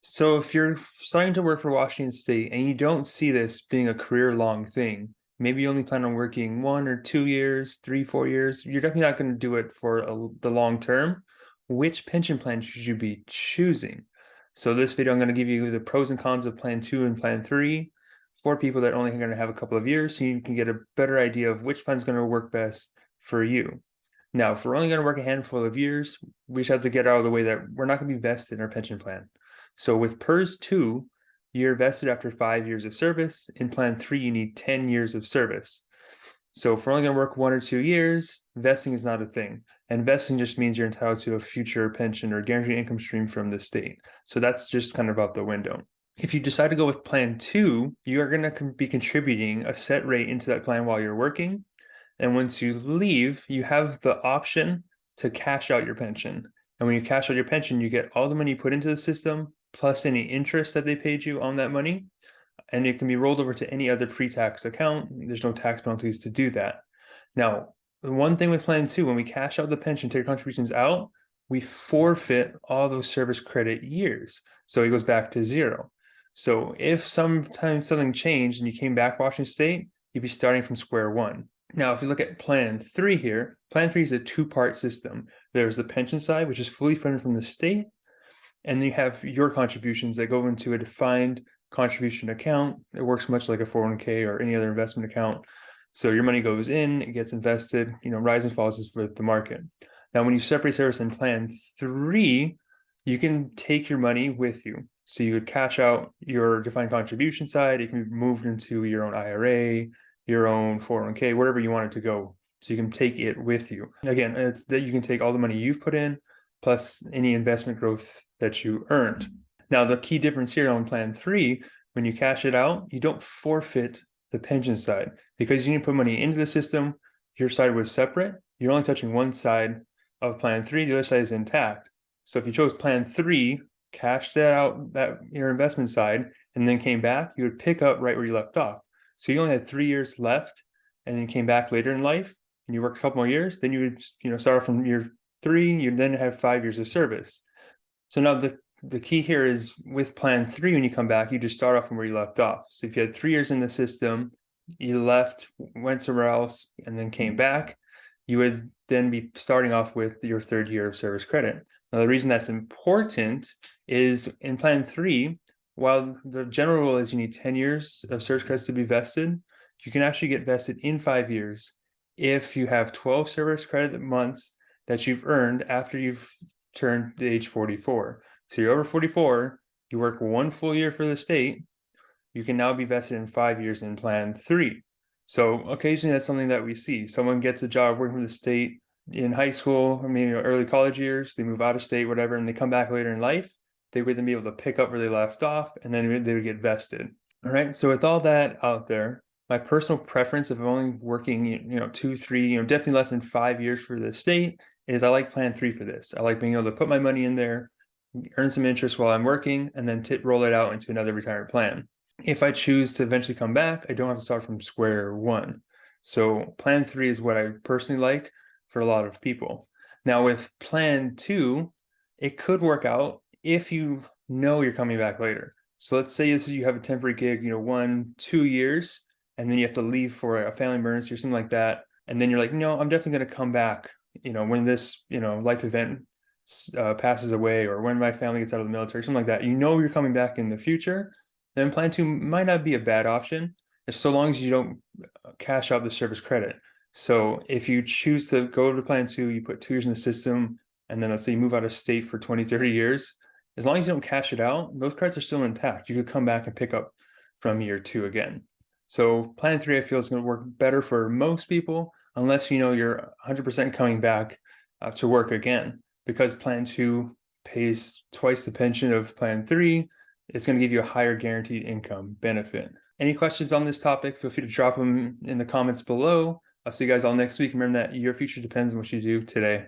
So if you're starting to work for Washington State and you don't see this being a career-long thing, maybe you only plan on working 1 or 2 years, 3, 4 years, you're definitely not going to do it for the long term. Which pension plan should you be choosing? So this video, I'm going to give you the pros and cons of Plan 2 and Plan 3 for people that only are going to have a couple of years, so you can get a better idea of which plan is going to work best for you. Now, if we're only going to work a handful of years, we just have to get out of the way that we're not going to be vested in our pension plan. So with PERS 2, you're vested after 5 years of service. In Plan 3, you need 10 years of service. So if we're only going to work 1 or 2 years, vesting is not a thing. And vesting just means you're entitled to a future pension or guaranteed income stream from the state. So that's just kind of out the window. If you decide to go with Plan 2, you are going to be contributing a set rate into that plan while you're working. And once you leave, you have the option to cash out your pension. And when you cash out your pension, you get all the money you put into the system, plus any interest that they paid you on that money. And it can be rolled over to any other pre-tax account. There's no tax penalties to do that. Now, the one thing with Plan 2, when we cash out the pension, take contributions out, we forfeit all those service credit years. So it goes back to zero. So if sometimes something changed and you came back to Washington State, you'd be starting from square one. Now, if you look at Plan 3 here, Plan 3 is a two-part system. There's the pension side, which is fully funded from the state, and then you have your contributions that go into a defined contribution account. It works much like a 401k or any other investment account. So your money goes in, it gets invested, rise and falls with the market. Now, when you separate service in Plan 3, you can take your money with you. So you would cash out your defined contribution side. It can be moved into your own IRA, your own 401k, wherever you want it to go. So you can take it with you. Again, it's that you can take all the money you've put in, plus any investment growth that you earned. Now, the key difference here on Plan 3, when you cash it out, you don't forfeit the pension side. Because you need to put money into the system, your side was separate. You're only touching one side of Plan 3, the other side is intact. So if you chose Plan 3, cashed that out, your investment side, and then came back, you would pick up right where you left off. So you only had 3 years left, and then came back later in life, and you worked a couple more years, then you would start from year 3, you then have 5 years of service. So now the key here is with Plan 3, when you come back, you just start off from where you left off. So if you had 3 years in the system, you left, went somewhere else, and then came back, you would then be starting off with your 3rd year of service credit. Now, the reason that's important is in Plan 3, while the general rule is you need 10 years of service credits to be vested, you can actually get vested in 5 years if you have 12 service credit months that you've earned after you've turned to age 44. So you're over 44, you work 1 full year for the state, you can now be vested in 5 years in Plan 3. So occasionally that's something that we see. Someone gets a job working for the state in high school, or maybe early college years, they move out of state, whatever, and they come back later in life, they would then be able to pick up where they left off, and then they would get vested. All right, so with all that out there, my personal preference of only working, 2, 3, definitely less than 5 years for the state is I like Plan 3 for this. I like being able to put my money in there, earn some interest while I'm working, and then roll it out into another retirement plan. If I choose to eventually come back, I don't have to start from square one. So Plan 3 is what I personally like for a lot of people. Now with Plan 2, it could work out if you know you're coming back later. So let's say you have a temporary gig, 1, 2 years, and then you have to leave for a family emergency or something like that. And then you're like, no, I'm definitely going to come back, when this, life event passes away, or when my family gets out of the military, something like that. You're coming back in the future, then Plan 2 might not be a bad option, so long as you don't cash out the service credit. So if you choose to go to Plan 2, you put 2 years in the system, and then let's say you move out of state for 20, 30 years, as long as you don't cash it out, those credits are still intact. You could come back and pick up from year 2 again. So Plan 3, I feel, is going to work better for most people, unless you're 100% coming back to work again, because Plan 2 pays twice the pension of Plan 3. It's going to give you a higher guaranteed income benefit. Any questions on this topic, feel free to drop them in the comments below. I'll see you guys all next week. Remember that your future depends on what you do today.